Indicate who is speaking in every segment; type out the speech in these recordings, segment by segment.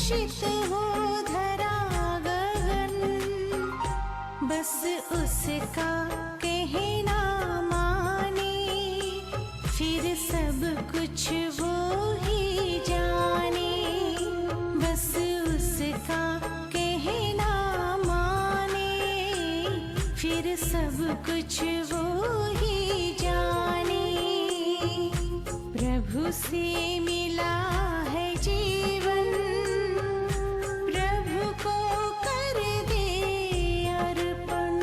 Speaker 1: हर्षित हो धरा गगन, बस उसका कहना माने, फिर सब कुछ वो ही जाने। बस उसका कहना माने, फिर सब कुछ वो ही जाने। प्रभु से मिला है जीवन, प्रभु को कर दे अर्पण।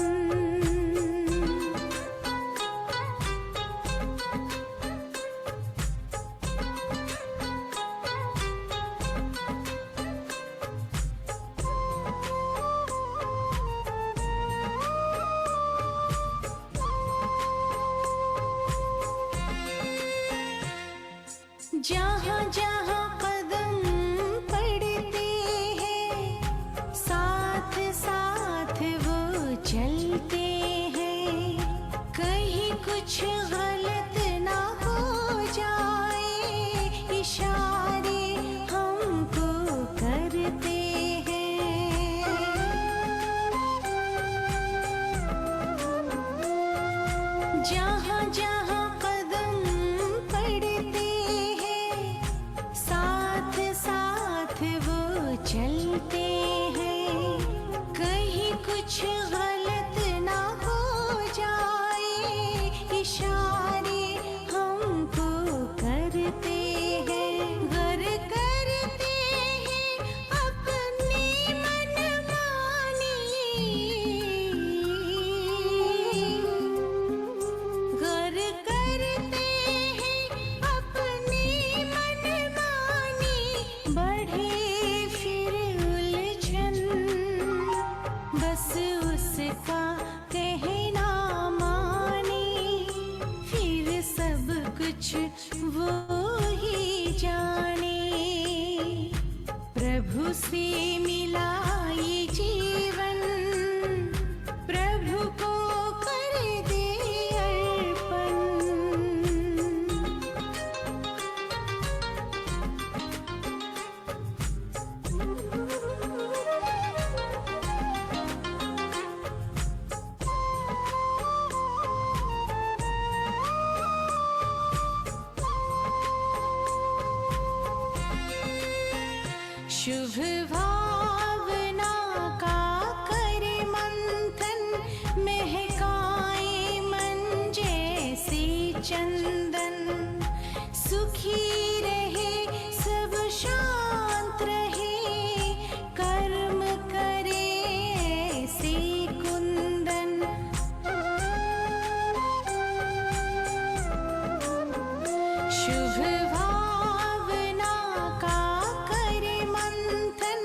Speaker 1: जहाँ जहाँ कदम पड़ते हैं, साथ साथ वो चलते हैं। कहीं कुछ गलत ना हो जाए, इशारे हमको करते हैं। जहाँ जहाँ कदम पड़ते हैं, साथ साथ वो चलते हैं। कहीं कुछ गलत ना हो जाए, इशारे हमको करते हैं। गर करते हैं अपनी मनमानी, गर करते हैं अपनी मनमानी। बढ़े फिर उलझन, बस उसका कहना माने, फिर सब कुछ वो ही जाने। प्रभु से मिला ये जीवन, प्रभु को कर दे अर्पण। शुभ भावना का कर मंथन, महकाए मन जैसे चंदन। सुखी रहे सब शांत रहे, कर्म करे ऐसे कुंदन। शुभ भावना का कर मंथन,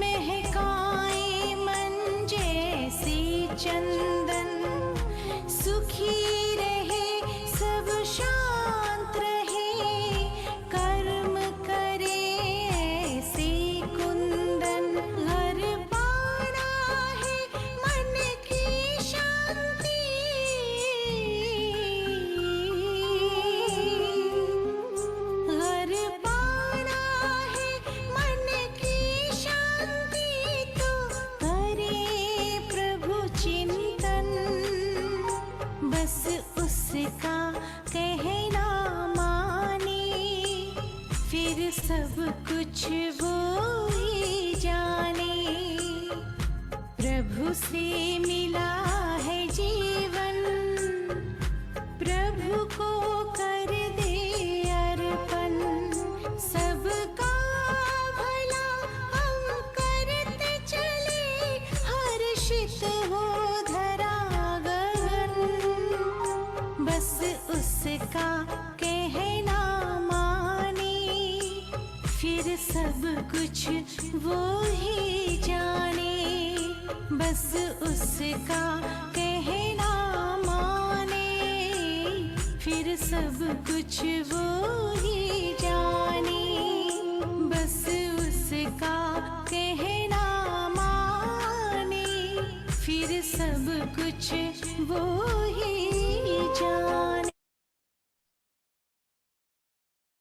Speaker 1: महकाए मन जैसे चंदन। सुखी रहे सब शांत रहे, कर्म करे ऐसे कुंदन। घर पाना है मन की शांति, घर पाना है मन की शांति। तो करे प्रभु चिंतन, बस उसका कहना माने, फिर सब कुछ वो ही जाने। प्रभु से मिला है जीवन, प्रभु को कर दे अर्पण। सबका भला हम करते चले, हर्षित हो धरा गगन। बस उसका कहना माने, फिर सब कुछ वो ही जाने। बस उसका कहना माने, फिर सब कुछ वो ही जाने। बस उसका कहना माने, फिर सब कुछ वो ही जाने।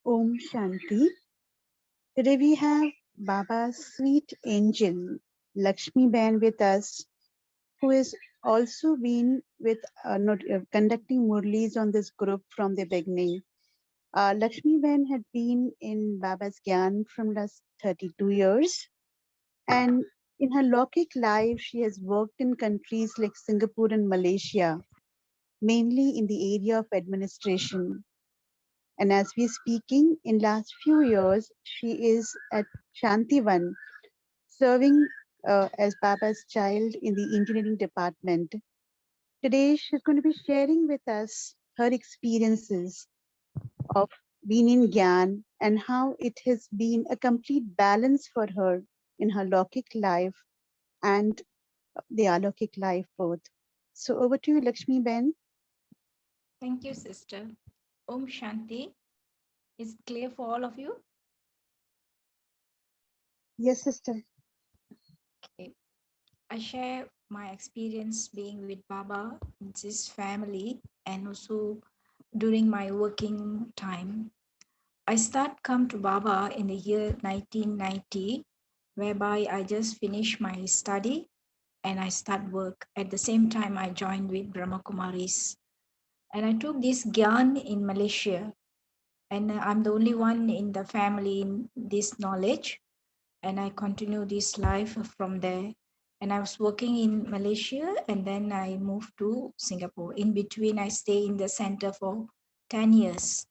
Speaker 2: Om Shanti. Today we have Baba's sweet angel, Lakshmi Ben, with us, who has also been with conducting Murlis on this group from the beginning. Lakshmi Ben had been in Baba's Gyan from last 32 years, and in her Lokik life, she has worked in countries like Singapore and Malaysia, mainly in the area of administration. And as we are speaking, in last few years, she is at Shantivan, serving as Baba's child in the engineering department. Today, she's going to be sharing with us her experiences of being in Gyan and how it has been a complete balance for her in her Lokik life and the Alokik life both. So over to you, Lakshmi Ben.
Speaker 3: Thank you, sister. Om Shanti. Is it clear for all of you?
Speaker 2: Yes, sister.
Speaker 3: Okay. I share my experience being with Baba, with his family, and also during my working time. I start come to Baba in the year 1990, whereby I just finished my study and I start work. At the same time, I joined with Brahma Kumaris. And I took this Gyan in Malaysia. And I'm the only one in the family in this knowledge. And I continue this life from there. And I was working in Malaysia and then I moved to Singapore. In between, I stay in the center for 10 years.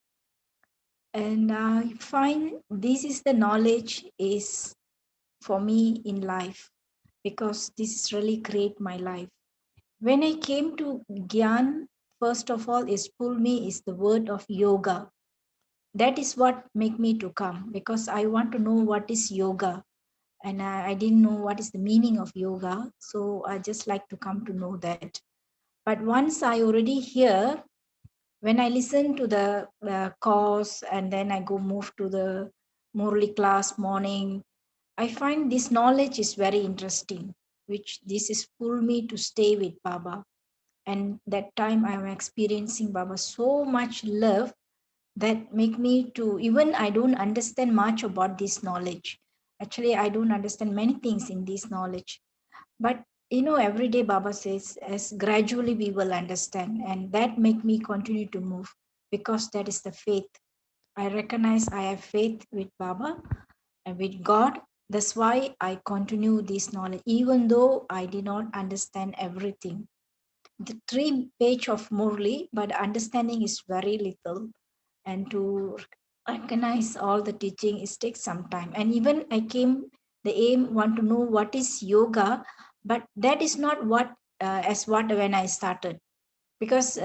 Speaker 3: And I find this is the knowledge is for me in life because this is really create my life. When I came to Gyan, first of all, is pull me is the word of yoga. That is what make me to come because I want to know what is yoga, and I didn't know what is the meaning of yoga, so I just like to come to know that. But once I already hear, when I listen to the course and then I go move to the Murli class morning, I find this knowledge is very interesting, which this is pull me to stay with Baba. And that time I am experiencing Baba so much love that make me to, even I don't understand much about this knowledge. Actually, I don't understand many things in this knowledge. But every day Baba says, as gradually we will understand, and that make me continue to move because that is the faith. I recognize I have faith with Baba and with God. That's why I continue this knowledge, even though I did not understand everything. The 3 page of Murli, but understanding is very little. And to recognize all the teaching, it takes some time. And even I came, the aim want to know what is yoga, but that is not what as what when I started because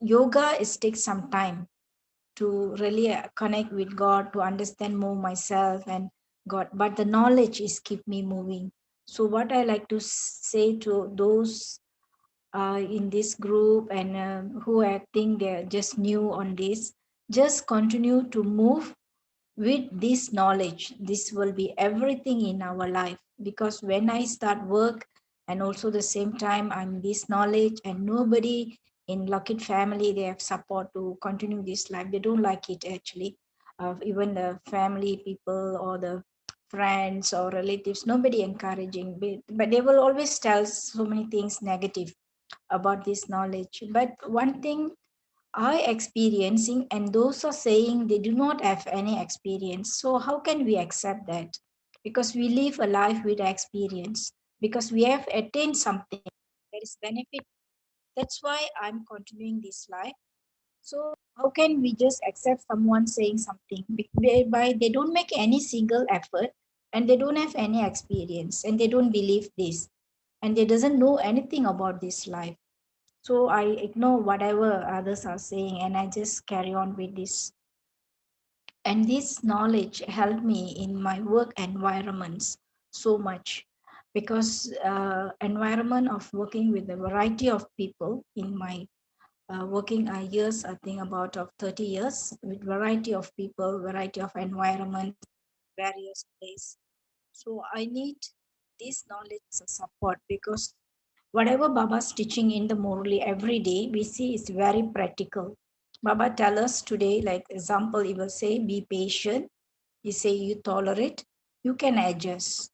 Speaker 3: yoga is takes some time to really connect with God, to understand more myself and God. But the knowledge is keep me moving. So what I like to say to those in this group and who I think they're just new on this, just continue to move with this knowledge. This will be everything in our life because when I start work and also the same time I'm this knowledge and nobody in Lockett family they have support to continue this life. They don't like it actually. Even the family people or the friends or relatives, nobody encouraging, but they will always tell so many things negative about this knowledge. But one thing I experiencing and those are saying they do not have any experience. So how can we accept that? Because we live a life with experience, because we have attained something that is benefit. That's why I'm continuing this life. So how can we just accept someone saying something whereby they don't make any single effort and they don't have any experience and they don't believe this and they doesn't know anything about this life. So I ignore whatever others are saying and I just carry on with this. And this knowledge helped me in my work environments so much because environment of working with a variety of people in my working years, I think about of 30 years with variety of people, variety of environment, various place. So I need this knowledge as a support because whatever Baba's teaching in the Murli every day, we see is very practical. Baba tell us today, like example, he will say, be patient. He say you tolerate. you can adjust.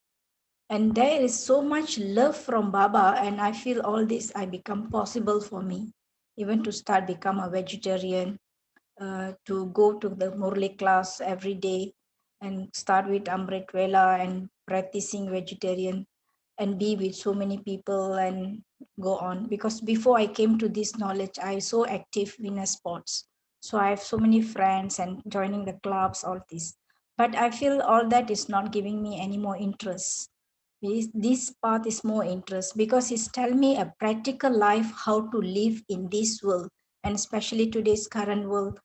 Speaker 3: And there is so much love from Baba, and I feel all this I become possible for me, even to start become a vegetarian, to go to the Murli class every day and start with Amrit Vela and practicing vegetarian and be with so many people and go on. Because before I came to this knowledge, I was so active in a sports. So I have so many friends and joining the clubs, all this. But I feel all that is not giving me any more interest. This path is more interest because it's tell me a practical life how to live in this world, and especially today's current world.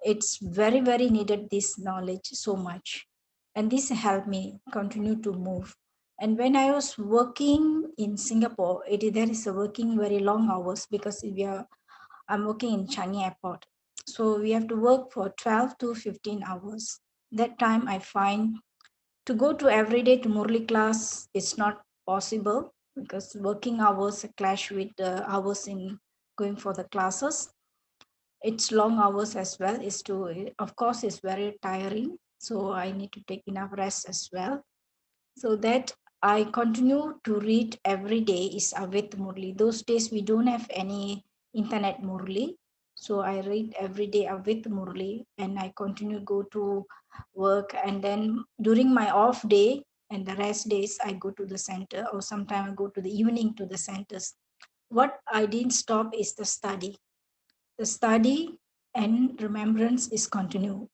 Speaker 3: It's very very needed this knowledge so much, and this helped me continue to move. And when I was working in Singapore, there is a working very long hours because I'm working in Changi Airport, so we have to work for 12 to 15 hours. That time I find to go to every day to Murli class is not possible because working hours clash with the hours in going for the classes. It's long hours as well. Is to of course it's very tiring. So I need to take enough rest as well. So that I continue to read every day is Avit Murli. Those days we don't have any internet Murli. So I read every day Avit Murli and I continue go to work, and then during my off day and the rest days I go to the center, or sometimes I go to the evening to the centers. What I didn't stop is the study. The study and remembrance is continue.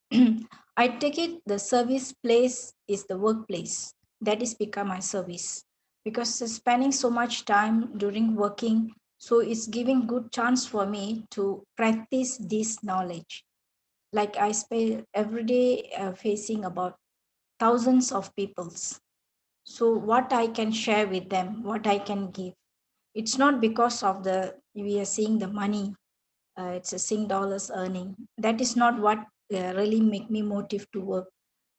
Speaker 3: I take it the service place is the workplace. That is become my service. Because spending so much time during working, so it's giving good chance for me to practice this knowledge. Like I spend every day facing about thousands of peoples. So what I can share with them, what I can give. It's not because of the we are seeing the money, it's a Sing dollars earning. That is not what really make me motive to work.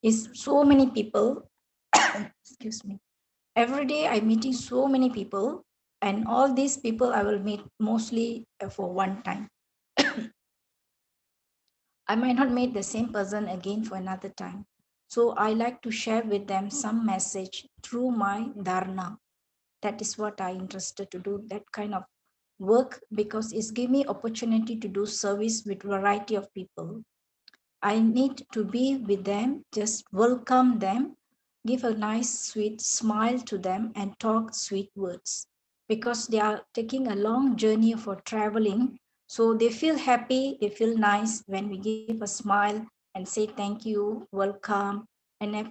Speaker 3: Is so many people, excuse me. Every day I'm meeting so many people, and all these people I will meet mostly for one time. I might not meet the same person again for another time. So I like to share with them some message through my dharna. That is what I interested to do, that kind of work, because it's give me opportunity to do service with variety of people. I need to be with them, just welcome them, give a nice sweet smile to them and talk sweet words, because they are taking a long journey for traveling. So they feel happy, they feel nice when we give a smile and say thank you, welcome. And if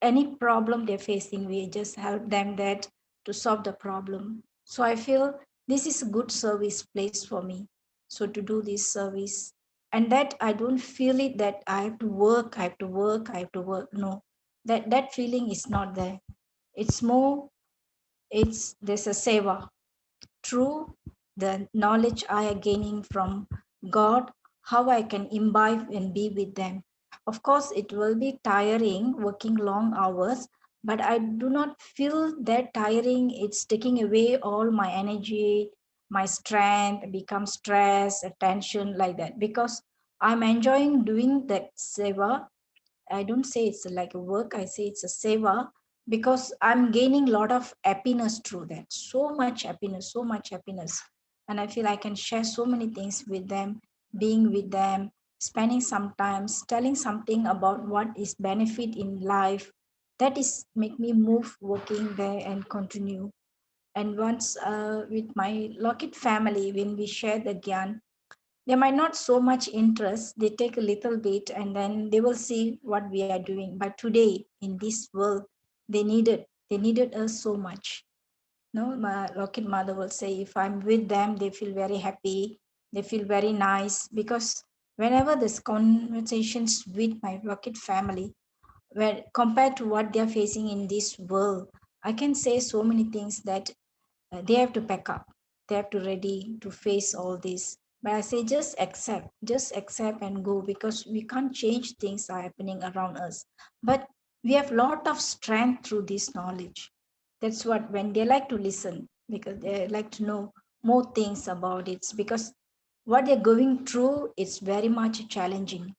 Speaker 3: any problem they're facing, we just help them that to solve the problem. So I feel this is a good service place for me. So to do this service, and that I don't feel it that I have to work, I have to work, I have to work. No, that feeling is not there. It's more, it's there's a seva through the knowledge I am gaining from God, how I can imbibe and be with them. Of course, it will be tiring working long hours, but I do not feel that tiring. It's taking away all my energy, my strength, become stress, attention, like that. Because I'm enjoying doing that seva. I don't say it's like a work, I say it's a seva, because I'm gaining a lot of happiness through that. So much happiness, so much happiness. And I feel I can share so many things with them, being with them, spending some time, telling something about what is benefit in life. That is make me move working there and continue. And once with my Lockett family, when we share the Gyan, they might not so much interest, they take a little bit and then they will see what we are doing. But today in this world, they needed us so much. No, my rocket mother will say, if I'm with them, they feel very happy, they feel very nice. Because whenever this conversations with my rocket family, where compared to what they're facing in this world, I can say so many things that they have to pack up, they have to ready to face all this. But I say just accept and go, because we can't change things are happening around us. But we have lot of strength through this knowledge. That's what when they like to listen, because they like to know more things about it, because what they're going through is very much challenging.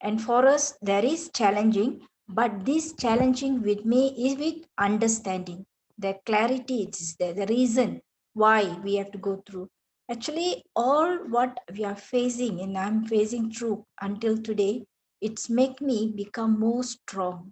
Speaker 3: And for us, that is challenging, But this challenging with me is with understanding the clarity, it is there, the reason why we have to go through. Actually, all what we are facing and I'm facing through until today, it's make me become more strong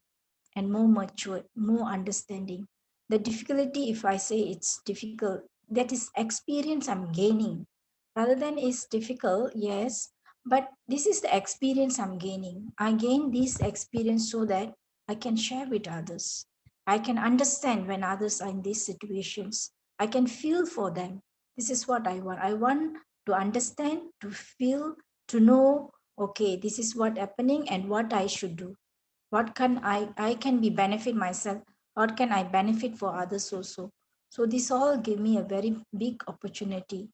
Speaker 3: and more mature, more understanding. The difficulty, if I say it's difficult, that is experience I'm gaining. Rather than it's difficult, yes, but this is the experience I'm gaining. I gain this experience so that I can share with others. I can understand when others are in these situations. I can feel for them. This is what I want. I want to understand, to feel, to know, okay, this is what happening and what I should do. What can I can be benefit myself, what can I benefit for others also. So this all give me a very big opportunity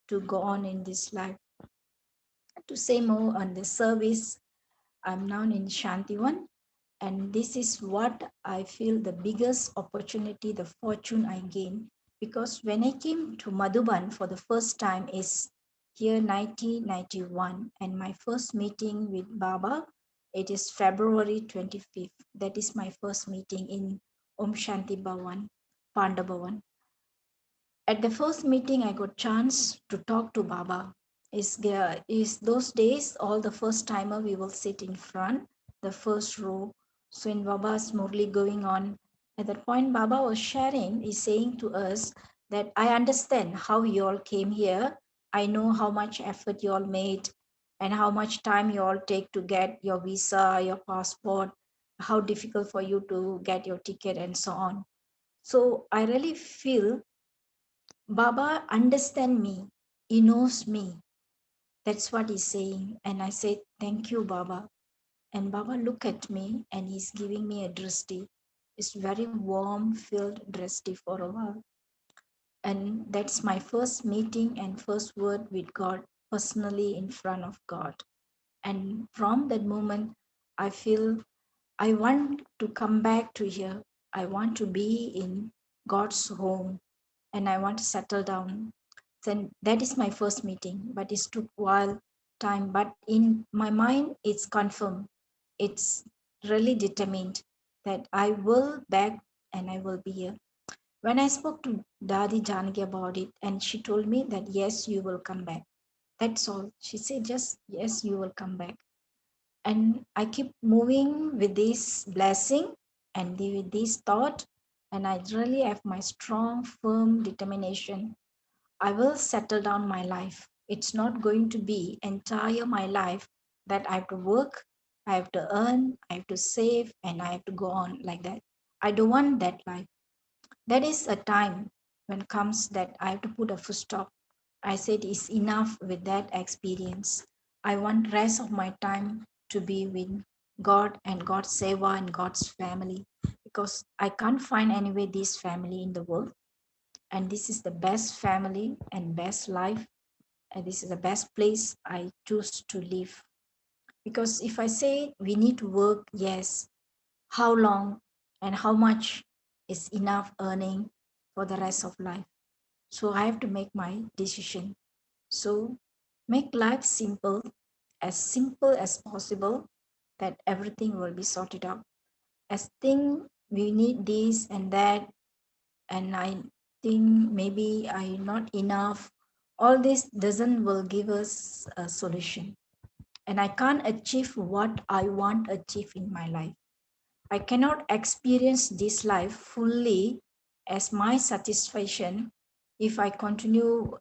Speaker 3: to go on in this life. To say more on the service, I'm now in Shantivan, and this is what I feel the biggest opportunity, the fortune I gain, because when I came to Madhuban for the first time is year 1991, and my first meeting with Baba, it is February 25th. That is my first meeting in Om Shanti Bhavan, Panda Bhavan. At the first meeting, I got chance to talk to Baba. Is those days all the first timer we will sit in front, the first row. So in Baba's Murli going on, at that point Baba was sharing, is saying to us that I understand how you all came here. I know how much effort you all made and how much time you all take to get your visa, your passport, how difficult for you to get your ticket and so on. So I really feel Baba understand me. He knows me. That's what he's saying. And I said, thank you, Baba. And Baba look at me and he's giving me a drishti. It's very warm, filled drishti for a while. And that's my first meeting and first word with God personally in front of God. And from that moment, I feel I want to come back to here. I want to be in God's home and I want to settle down. Then that is my first meeting, but it took a while time. But in my mind, it's confirmed. It's really determined that I will back and I will be here. When I spoke to Dadi Janaki about it, and she told me that yes, you will come back. That's all. She said just yes, you will come back. And I keep moving with this blessing and with this thought, and I really have my strong, firm determination. I will settle down my life. It's not going to be entire my life that I have to work, I have to earn, I have to save, and I have to go on like that. I don't want that life. There is a time when comes that I have to put a full stop. I said it's enough with that experience. I want rest of my time to be with God and God's seva and God's family, because I can't find anyway this family in the world, and this is the best family and best life, and this is the best place I choose to live. Because if I say we need to work, yes, how long and how much is enough earning for the rest of life? So I have to make my decision. So make life simple as possible, that everything will be sorted out. As think we need this and that, and I think maybe I not enough. All this doesn't will give us a solution. And I can't achieve what I want to achieve in my life. I cannot experience this life fully as my satisfaction if I continue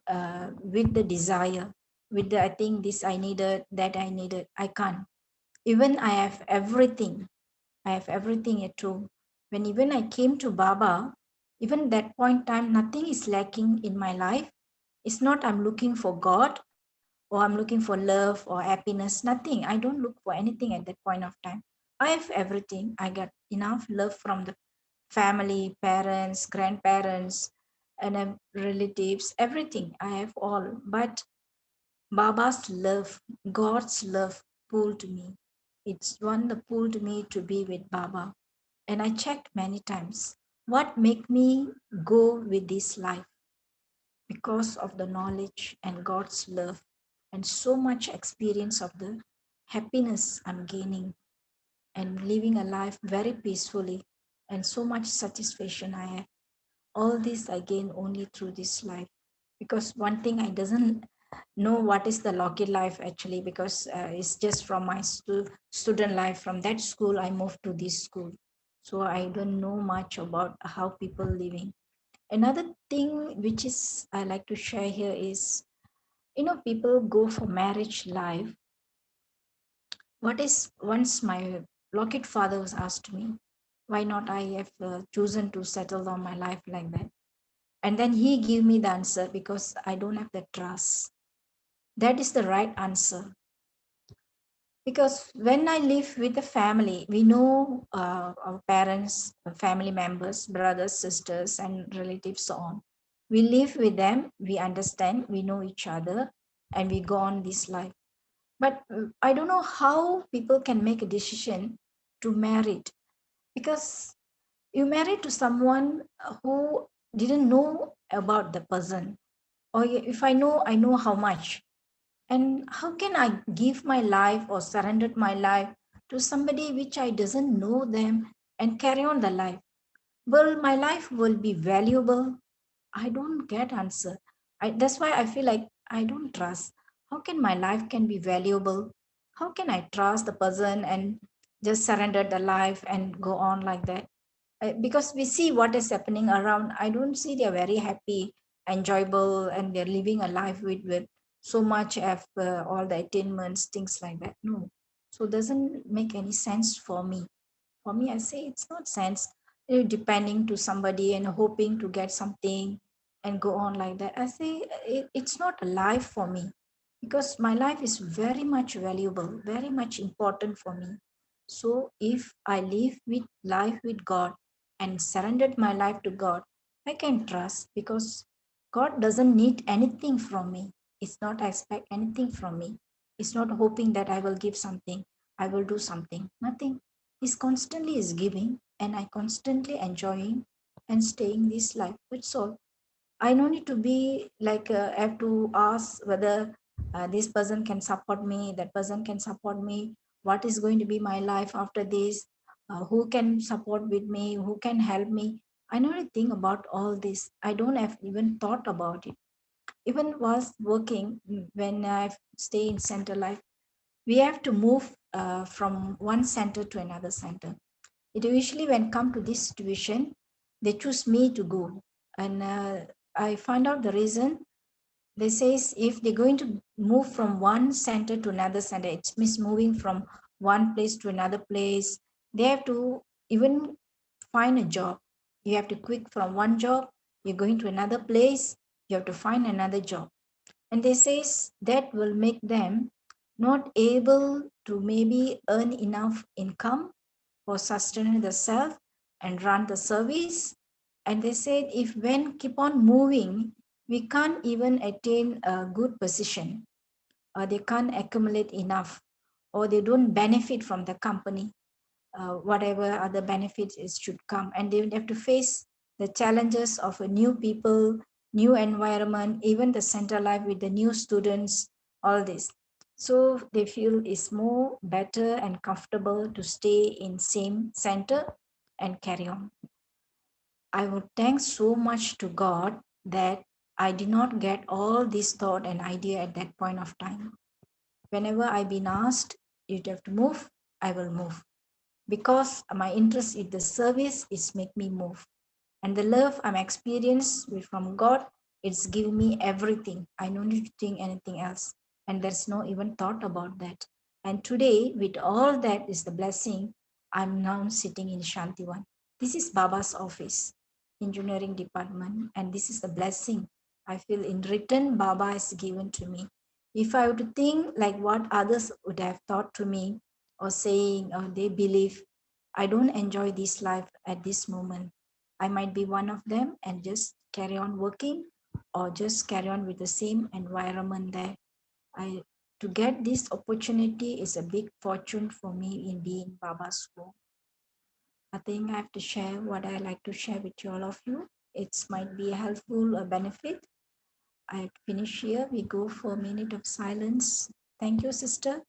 Speaker 3: with the desire, with the I think this I needed, that I needed. I can't. Even I have everything at home. When even I came to Baba, even that point time, nothing is lacking in my life. It's not I'm looking for God or I'm looking for love or happiness, nothing. I don't look for anything at that point of time. I have everything. I got enough love from the family, parents, grandparents, and relatives, everything. I have all. But Baba's love, God's love pulled me. It's one that pulled me to be with Baba. And I checked many times what make me go with this life, because of the knowledge and God's love and so much experience of the happiness I'm gaining. and living a life very peacefully, and so much satisfaction I have. All this I gain only through this life. Because one thing I doesn't know what is the Lockheed life actually, because it's just from my student life. From that school, I moved to this school. So I don't know much about how people living. Another thing which is I like to share here is, people go for marriage life. What is once my Lockheed father was asked me, why not I have chosen to settle down my life like that? And then he gave me the answer, because I don't have the trust. That is the right answer. Because when I live with a family, we know our parents, family members, brothers, sisters, and relatives, so on. We live with them, we understand, we know each other, and we go on this life. But I don't know how people can make a decision to marry, because you married to someone who didn't know about the person. Or if I know how much. And how can I give my life or surrender my life to somebody which I doesn't know them and carry on the life? Will my life will be valuable? I don't get answer. That's why I feel like I don't trust. How can my life can be valuable? How can I trust the person and just surrender the life and go on like that? Because we see what is happening around. I don't see they're very happy, enjoyable, and they're living a life with so much of all the attainments, things like that. No. So doesn't make any sense for me. For me, I say it's not sense. Depending to somebody and hoping to get something and go on like that. I say it's not a life for me, because my life is very much valuable, very much important for me. So if I live with life with God and surrendered my life to God, I can trust, because God doesn't need anything from me. It's not expect anything from me. It's not hoping that I will give something, I will do something. Nothing. He's constantly is giving, and I constantly enjoying and staying this life. That's all. I no need to be like I have to ask whether this person can support me, that person can support me. What is going to be my life after this? Who can support with me? Who can help me? I don't really think about all this. I don't have even thought about it. Even was working when I stay in center life, we have to move from one center to another center. It usually when come to this situation, they choose me to go, and I find out the reason. They says if they're going to move from one center to another center, it means moving from one place to another place. They have to even find a job. You have to quit from one job, you're going to another place, you have to find another job. And they says that will make them not able to maybe earn enough income for sustaining the self and run the service. And they said if when keep on moving, we can't even attain a good position, or they can't accumulate enough, or they don't benefit from the company, whatever other benefits it should come. And they would have to face the challenges of a new people, new environment, even the center life with the new students, all this. So they feel it's more better and comfortable to stay in same center and carry on. I would thank so much to God that I did not get all this thought and idea at that point of time. Whenever I've been asked, you have to move, I will move, because my interest in the service is make me move, and the love I'm experienced from God, it's give me everything. I don't need to think anything else, and there's no even thought about that. And today with all that is the blessing, I'm now sitting in Shantivan. This is Baba's office, engineering department, and this is the blessing I feel in return Baba has given to me. If I were to think like what others would have thought to me, or saying, or they believe, I don't enjoy this life at this moment. I might be one of them and just carry on working, or just carry on with the same environment there. I To get this opportunity is a big fortune for me in being Baba's home. I think I have to share what I like to share with all of you. It might be helpful or benefit. I finish here. We go for a minute of silence. Thank you, sister.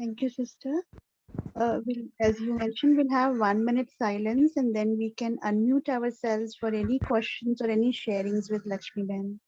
Speaker 2: Thank you, sister. As you mentioned, we'll have 1 minute silence and then we can unmute ourselves for any questions or any sharings with Lakshmi Ben.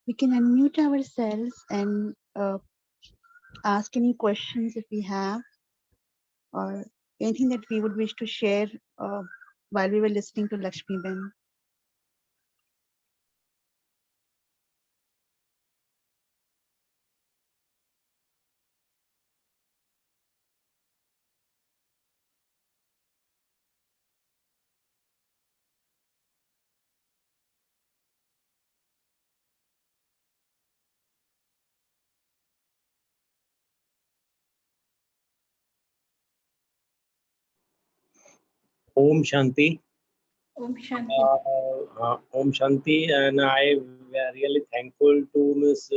Speaker 2: We can unmute ourselves and ask any questions if we have, or anything that we would wish to share while we were listening to Lakshmi Ben.
Speaker 4: Om Shanti.
Speaker 3: Om Shanti.
Speaker 4: Om Shanti, and I really thankful to Miss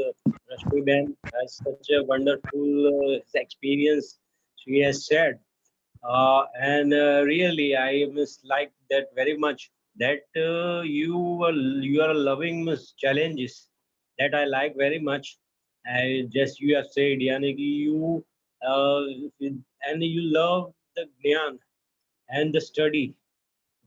Speaker 4: Rashmi Ben as such a wonderful experience she has shared. And really, I miss like that very much. That you are loving Miss challenges. That I like very much. I just you have said, yani ki you uh, and you love the jnana and the study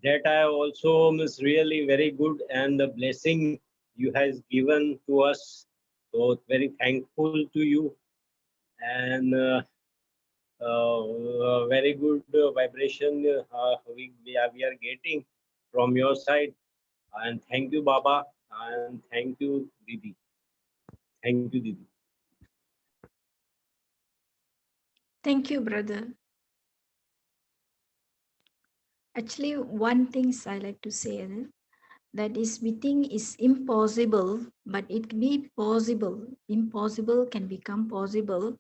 Speaker 4: that I also is really very good and the blessing you has given to us. So very thankful to you and very good vibration we are getting from your side. And thank you, Baba, and thank you, Didi. Thank you, Didi.
Speaker 3: Thank you, brother. Actually, one thing I like to say that is we think is impossible, but it can be possible. Impossible can become possible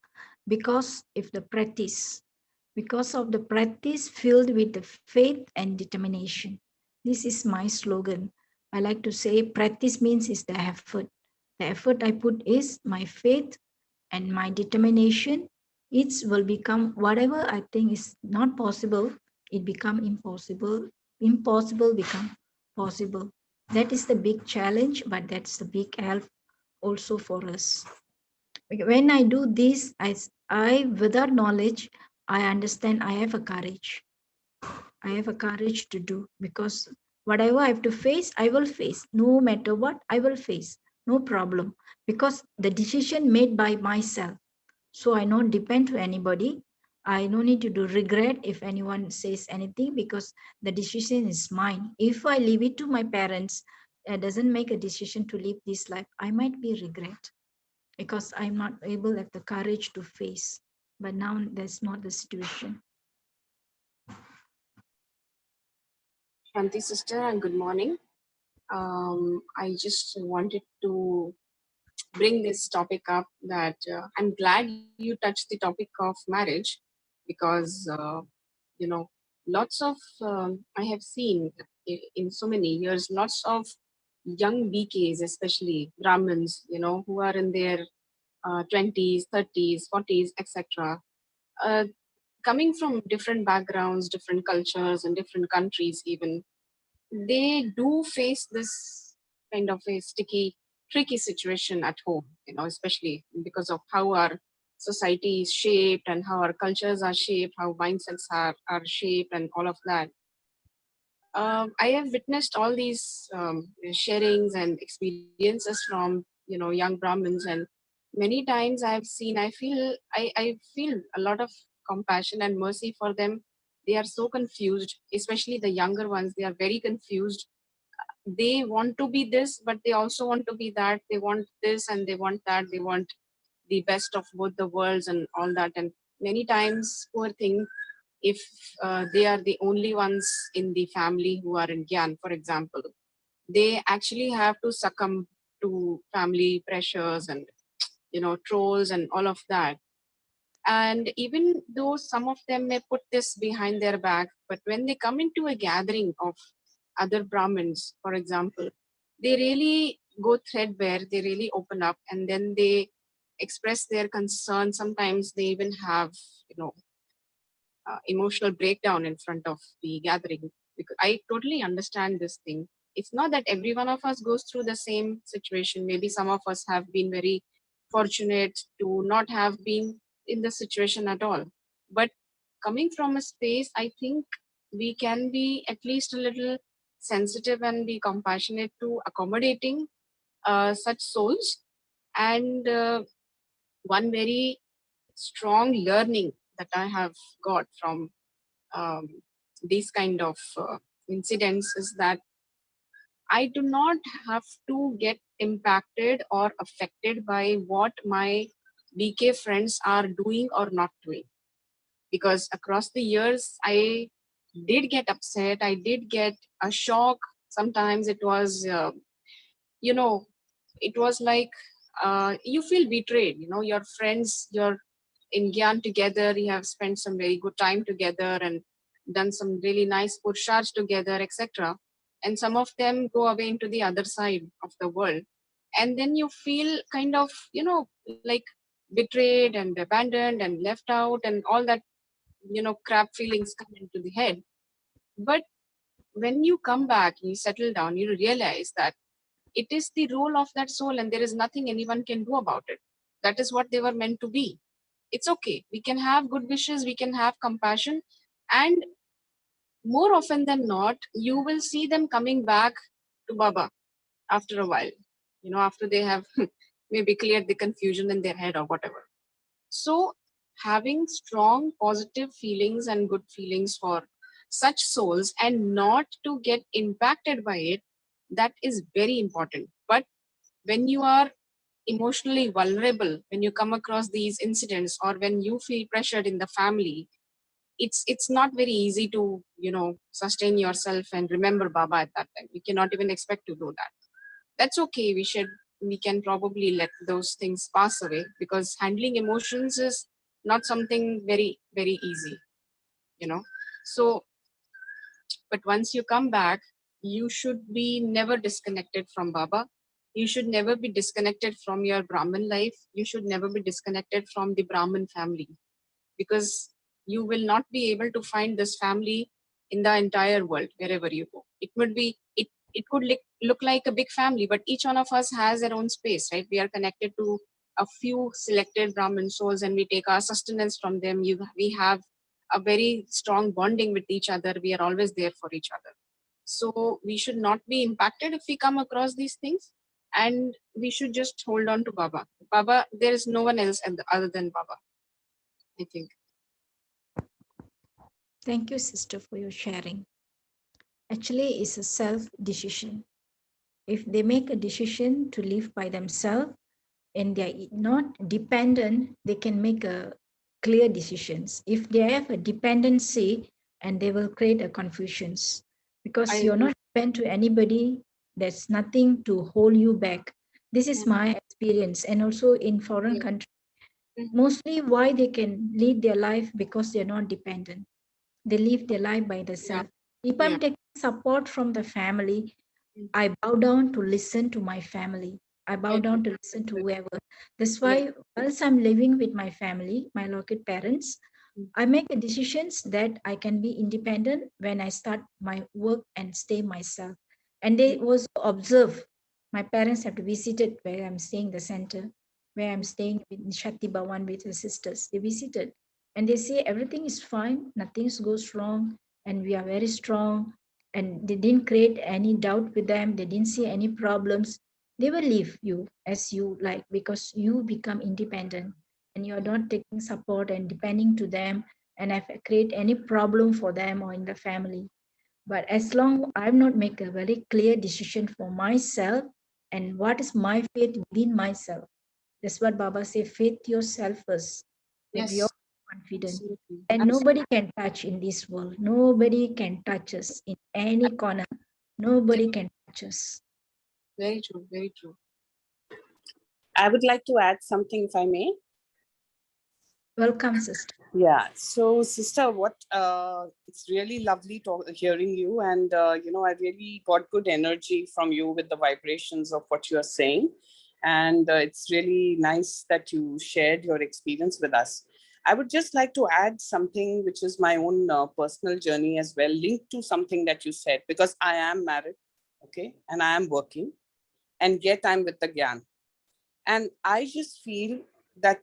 Speaker 3: because of the practice. Because of the practice filled with the faith and determination. This is my slogan. I like to say practice means is the effort. The effort I put is my faith and my determination. It will become whatever I think is not possible, it become impossible. Impossible become possible. That is the big challenge, but that's the big help also for us. When I do this, I without knowledge, I understand I have a courage. I have a courage to do because whatever I have to face, I will face. No matter what, I will face. No problem. Because the decision made by myself. So I don't depend to anybody. I no need to do regret if anyone says anything because the decision is mine. If I leave it to my parents, doesn't make a decision to live this life, I might be regret because I'm not able have the courage to face. But now that's not the situation.
Speaker 5: Shanti sister, and good morning. I just wanted to bring this topic up that I'm glad you touched the topic of marriage because, lots of, I have seen in so many years, lots of young BKs, especially Brahmins, who are in their 20s, 30s, 40s, etc., uh, coming from different backgrounds, different cultures, and different countries, even they do face this kind of a sticky tricky situation at home, especially because of how our society is shaped and how our cultures are shaped, how mindsets are shaped, and all of that. I have witnessed all these sharings and experiences from young Brahmins, and many times I feel a lot of compassion and mercy for them. They are so confused, especially the younger ones. They are very confused. They want to be this, but they also want to be that. They want this and they want that. They want the best of both the worlds and all that. And many times, poor thing, if they are the only ones in the family who are in Gyan, for example, they actually have to succumb to family pressures and trolls and all of that. And even though some of them may put this behind their back, but when they come into a gathering of other Brahmins, for example, they really go threadbare, they really open up, and then they express their concern. Sometimes they even have, emotional breakdown in front of the gathering. Because I totally understand this thing. It's not that every one of us goes through the same situation. Maybe some of us have been very fortunate to not have been in the situation at all. But coming from a space, I think we can be at least a little sensitive and be compassionate to accommodating such souls. And one very strong learning that I have got from um, these kind of incidents is that I do not have to get impacted or affected by what my BK friends are doing or not doing. Because across the years, I did get upset. I did get a shock. Sometimes it was, you know, it was like you feel betrayed. Your friends, you're in Gyan together, you have spent some very good time together and done some really nice purushars together, etc. And some of them go away into the other side of the world. And then you feel kind of, like betrayed and abandoned and left out and all that, crap feelings come into the head. But when you come back, you settle down, you realize that it is the role of that soul and there is nothing anyone can do about it. That is what they were meant to be. It's okay. We can have good wishes, we can have compassion, and more often than not, you will see them coming back to Baba after a while, after they have maybe cleared the confusion in their head or whatever. So, having strong positive feelings and good feelings for such souls and not to get impacted by it, that is very important. But when you are emotionally vulnerable, when you come across these incidents or when you feel pressured in the family, it's not very easy to sustain yourself and remember Baba at that time. You cannot even expect to do that. That's okay. We can probably let those things pass away, because handling emotions is not something very very easy, so but once you come back, you should be never disconnected from Baba. You should never be disconnected from your Brahmin life. You should never be disconnected from the Brahmin family, because you will not be able to find this family in the entire world wherever you go. It could look like a big family, but each one of us has their own space, right? We are connected to a few selected Brahmin souls and we take our sustenance from them. We have a very strong bonding with each other. We are always there for each other. So we should not be impacted if we come across these things, and we should just hold on to Baba. Baba, there is no one else other than Baba, I think.
Speaker 3: Thank you, sister, for your sharing. Actually, it's a self decision. If they make a decision to live by themselves and they are not dependent, they can make a clear decisions. If they have a dependency, and they will create a confusions, because you're not dependent to anybody. There's nothing to hold you back. This is my experience. And also in foreign countries, mostly why they can lead their life, because they're not dependent. They live their life by themselves. If I'm taking support from the family, I bow down to listen to my family. I bow down to listen to whoever. That's why whilst I'm living with my family, my local parents, I make a decisions that I can be independent when I start my work and stay myself. And they also observe My parents have visited where I'm staying, the center, where I'm staying in Shakti Bhavan with the sisters. They visited and they say everything is fine, nothing goes wrong, and we are very strong. And they didn't create any doubt with them, they didn't see any problems. They will leave you as you like because you become independent and you're not taking support and depending to them and if I create any problem for them or in the family. But as long I've not make a very clear decision for myself and what is my faith within myself. That's what Baba say, faith yourself first, that you're
Speaker 5: Yes,
Speaker 3: confident.
Speaker 5: absolutely.
Speaker 3: And
Speaker 5: Absolutely.
Speaker 3: nobody can touch in this world. Nobody can touch us in any corner. Nobody can touch us.
Speaker 5: Very true. Very true.
Speaker 6: I would like to add something, if I may.
Speaker 3: Welcome, sister.
Speaker 6: Yeah. So, sister, what it's really lovely hearing you, and I really got good energy from you with the vibrations of what you are saying, and it's really nice that you shared your experience with us. I would just like to add something, which is my own personal journey as well, linked to something that you said, because I am married, okay, and I am working, and yet I'm with the Gyan, and I just feel that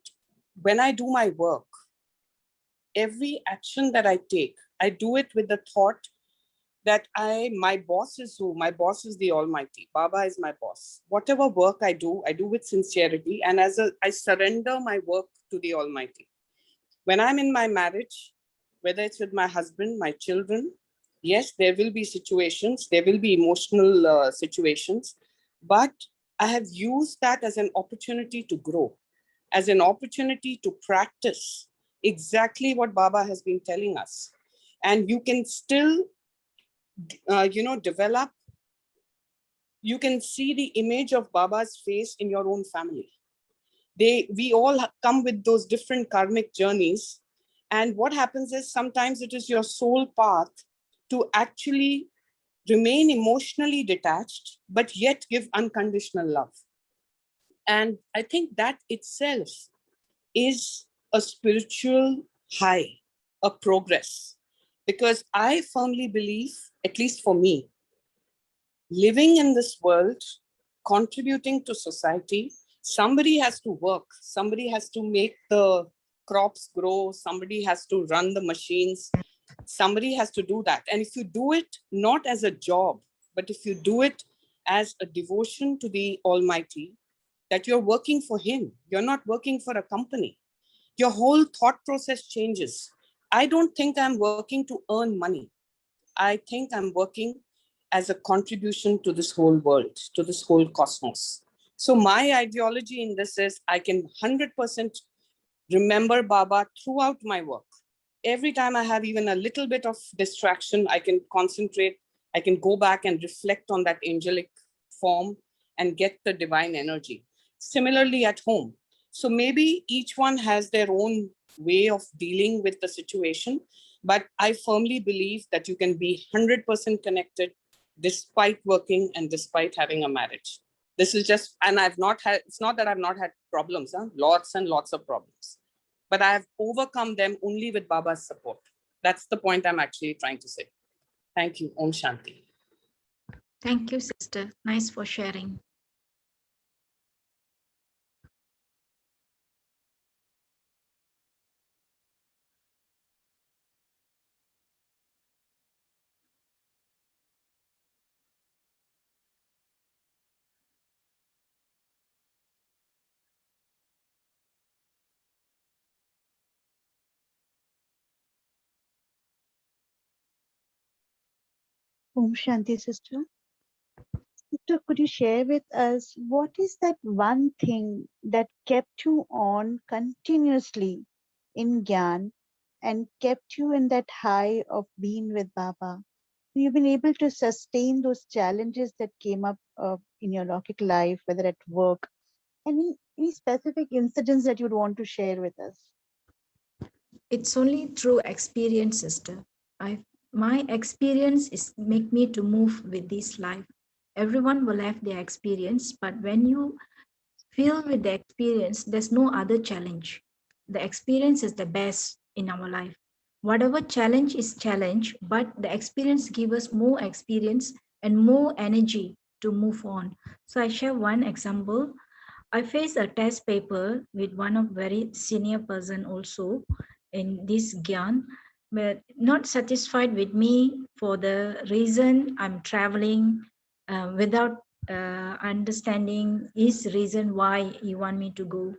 Speaker 6: when I do my work, every action that I take, I do it with the thought that my boss is who? My boss is the Almighty. Baba is my boss. Whatever work I do with sincerity. And I surrender my work to the Almighty. When I'm in my marriage, whether it's with my husband, my children, yes, there will be situations, there will be emotional situations, but I have used that as an opportunity to grow, as an opportunity to practice exactly what Baba has been telling us. And you can still, develop, you can see the image of Baba's face in your own family. We all come with those different karmic journeys. And what happens is sometimes it is your soul path to actually remain emotionally detached, but yet give unconditional love. And I think that itself is a spiritual high, a progress. Because I firmly believe, at least for me, living in this world, contributing to society, somebody has to work, somebody has to make the crops grow, somebody has to run the machines, somebody has to do that. And if you do it not as a job, but if you do it as a devotion to the Almighty, that you're working for Him, you're not working for a company, your whole thought process changes. I don't think I'm working to earn money. I think I'm working as a contribution to this whole world, to this whole cosmos. So my ideology in this is I can 100% remember Baba throughout my work. Every time I have even a little bit of distraction, I can concentrate, I can go back and reflect on that angelic form and get the divine energy. Similarly at home. So maybe each one has their own way of dealing with the situation, but I firmly believe that you can be 100% connected despite working and despite having a marriage. This is just, and I've not had, it's not that I've not had problems, lots and lots of problems, but I have overcome them only with Baba's support. That's the point I'm actually trying to say. Thank you. Om Shanti.
Speaker 3: Thank you, sister. Nice for sharing.
Speaker 2: Om Shanti, sister. Sister, could you share with us what is that one thing that kept you on continuously in Gyan and kept you in that high of being with Baba? You've been able to sustain those challenges that came up in your Lokik life, whether at work. Any specific incidents that you'd want to share with us?
Speaker 3: It's only through experience, sister. My experience is make me to move with this life. Everyone will have their experience, but when you feel with the experience, there's no other challenge. The experience is the best in our life. Whatever challenge is challenge, but the experience gives us more experience and more energy to move on. So I share one example. I faced a test paper with one of very senior person also in this Gyan, but not satisfied with me for the reason I'm traveling without understanding his reason why he want me to go.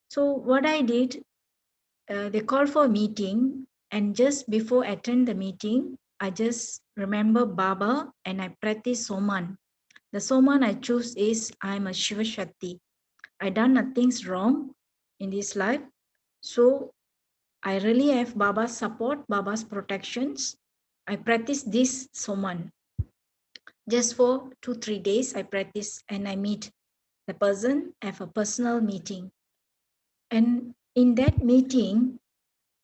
Speaker 3: So what I did, they called for a meeting, and just before I attend the meeting, I just remember Baba and I practice Soman. The Soman I choose is I'm a Shiva Shakti. I done nothing wrong in this life. So I really have Baba's support, Baba's protections. I practice this Soman. Just for 2-3 days, I practice and I meet the person, have a personal meeting. And in that meeting,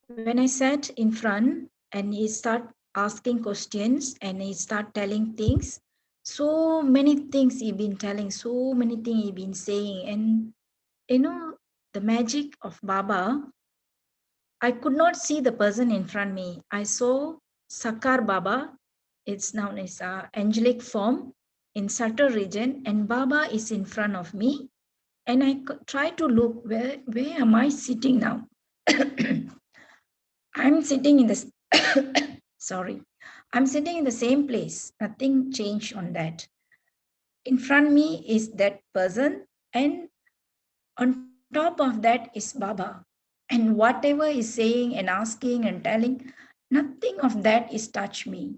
Speaker 3: when I sat in front and he start asking questions and he start telling things, so many things he been telling, so many things he been saying. And you know, the magic of Baba, I could not see the person in front of me. I saw Sakar Baba. It's known as angelic form in subtle region, and Baba is in front of me. And I try to look where am I sitting now? I'm sitting in this. Sorry, I'm sitting in the same place. Nothing changed on that. In front of me is that person, and on top of that is Baba. And whatever he's saying and asking and telling, nothing of that is touch me.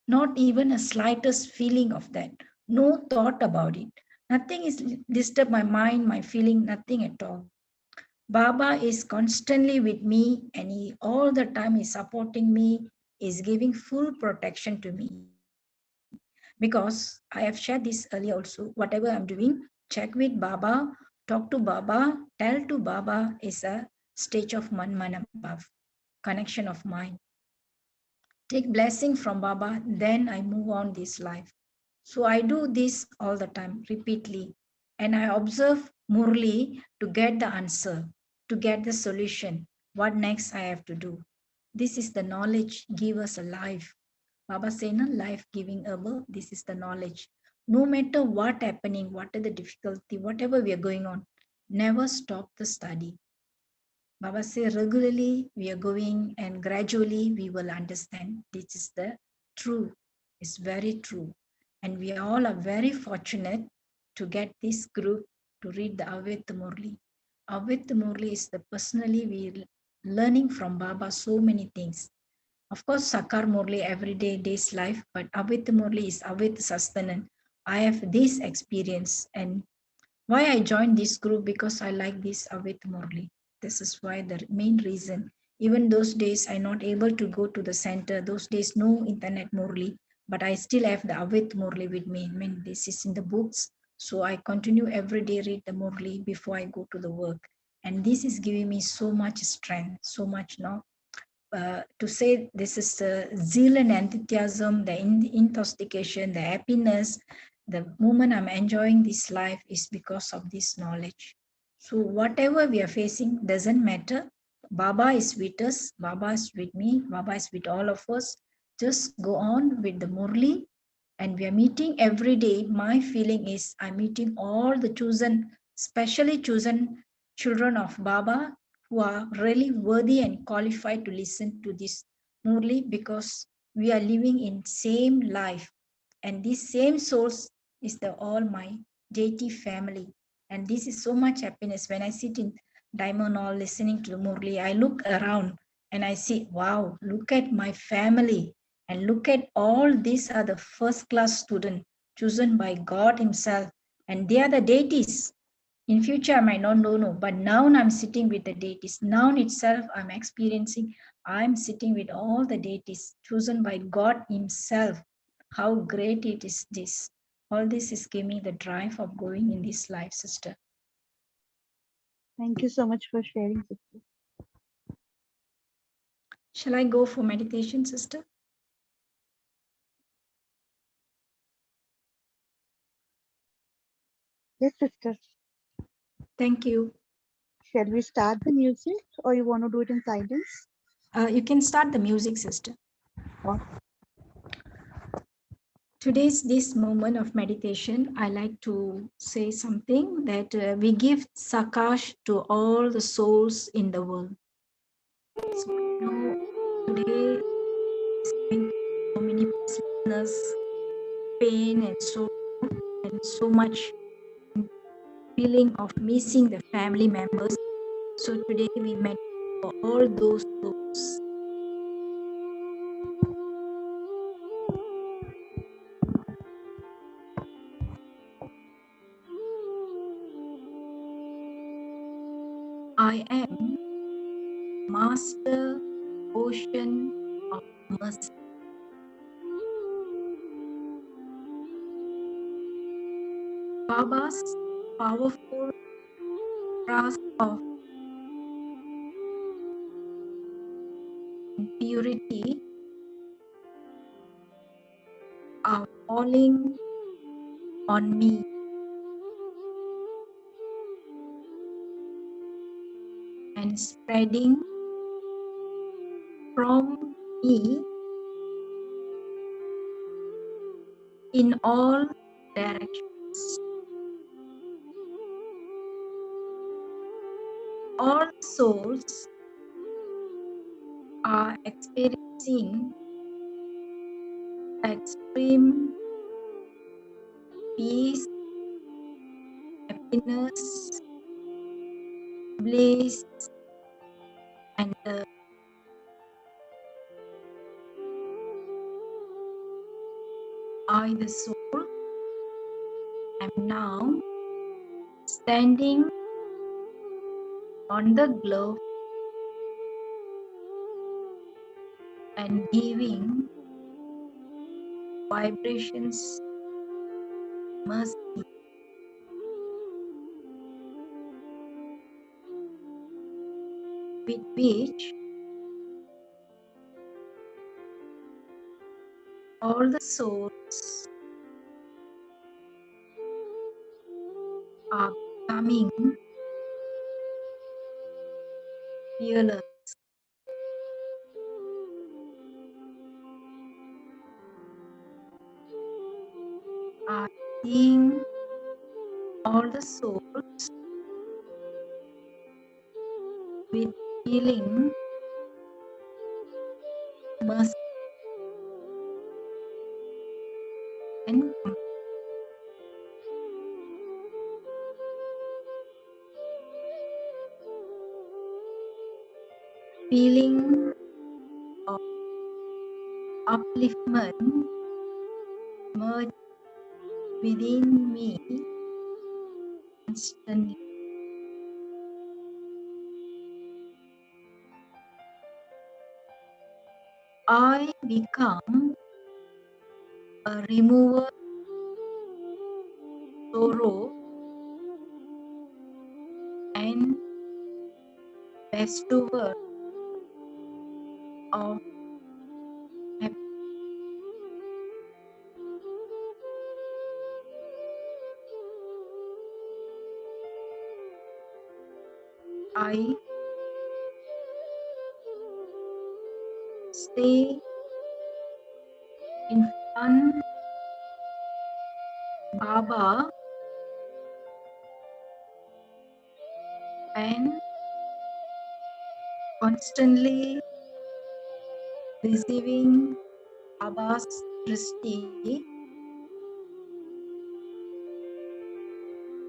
Speaker 3: Not even a slightest feeling of that. No thought about it. Nothing is disturb my mind, my feeling, nothing at all. Baba is constantly with me and he all the time is supporting me, is giving full protection to me. Because I have shared this earlier also, whatever I'm doing, check with Baba, talk to Baba, tell to Baba is a stage of man above, connection of mind. Take blessing from Baba, then I move on this life. So I do this all the time, repeatedly. And I observe Murli to get the answer, to get the solution. What next I have to do? This is the knowledge, give us a life. Baba say, no, life giving above, this is the knowledge. No matter what happening, what are the difficulty, whatever we are going on, never stop the study. Baba say regularly we are going and gradually we will understand. This is the true. It's very true. And we all are very fortunate to get this group to read the Avit Murli. Avit Murli is the personally we learning from Baba so many things. Of course, Sakar Murli everyday day's life, but Avit Murli is Avit Sastanan. I have this experience, and why I joined this group because I like this Avit Murli. This is why the main reason. Even those days I not able to go to the center. Those days no internet Murli, but I still have the Avit Murli with me. I mean this is in the books, so I continue every day read the Murli before I go to the work, and this is giving me so much strength, so much now. To say this is the zeal and enthusiasm, the intoxication, the happiness, the moment I'm enjoying this life is because of this knowledge. So whatever we are facing doesn't matter. Baba is with us, Baba is with me, Baba is with all of us. Just go on with the Murli, and we are meeting every day. My feeling is I'm meeting all the chosen, specially chosen children of Baba who are really worthy and qualified to listen to this Murli, because we are living in same life, and this same source is the all my deity family. And this is so much happiness when I sit in Diamond Hall listening to the Murli. I look around and I see, wow, look at my family, and look at all these are the first class students chosen by God himself, and they are the deities. In future I might not know, but now I'm sitting with the deities. Now itself I'm experiencing, I'm sitting with all the deities chosen by God himself. How great it is this. All this is giving me the drive of going in this life, sister.
Speaker 2: Thank you so much for sharing, sister.
Speaker 3: Shall I go for meditation, sister?
Speaker 2: Yes, sister.
Speaker 3: Thank you.
Speaker 2: Shall we start the music or you want to do it in silence?
Speaker 3: You can start the music, sister.
Speaker 2: Or
Speaker 3: today's this moment of meditation, I like to say something that we give Sakash to all the souls in the world. So I know today is going through so many sickness, pain, and so much feeling of missing the family members. So today we meditate for all those souls. I am Master Ocean of Mercy. Baba's powerful trust of purity are falling on me and spreading from me in all directions. All souls are experiencing extreme peace, happiness, bliss, and love. I, the soul, am now standing on the globe and giving vibrations mercy with which all the souls are becoming fearless. Are seeing all the souls with healing mercy and feeling of upliftment merge within me instantly. I become a remover of sorrow and bestower of happiness. I stay in front Baba and constantly receiving Baba's drishti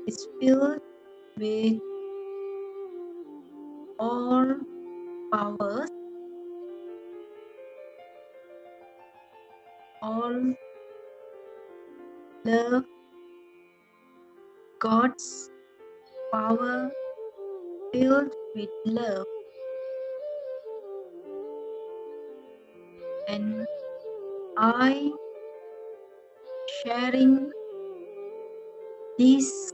Speaker 3: is filled with all powers, all love, God's power filled with love, and I sharing this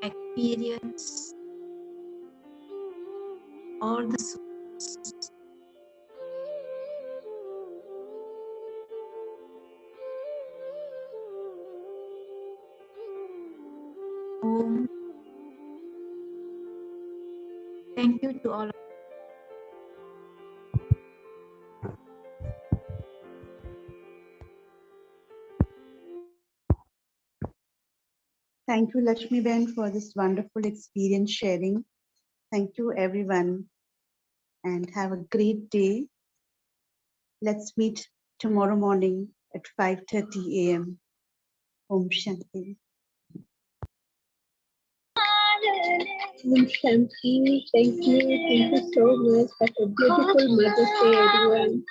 Speaker 3: experience all the souls. Om. Thank you to all.
Speaker 2: Thank you, Lakshmi Ben, for this wonderful experience sharing. Thank you, everyone, and have a great day. Let's meet tomorrow morning at 5:30 a.m. Om Shanti.
Speaker 7: Om Shanti. Thank you so much. Have a beautiful Mother's Day, everyone.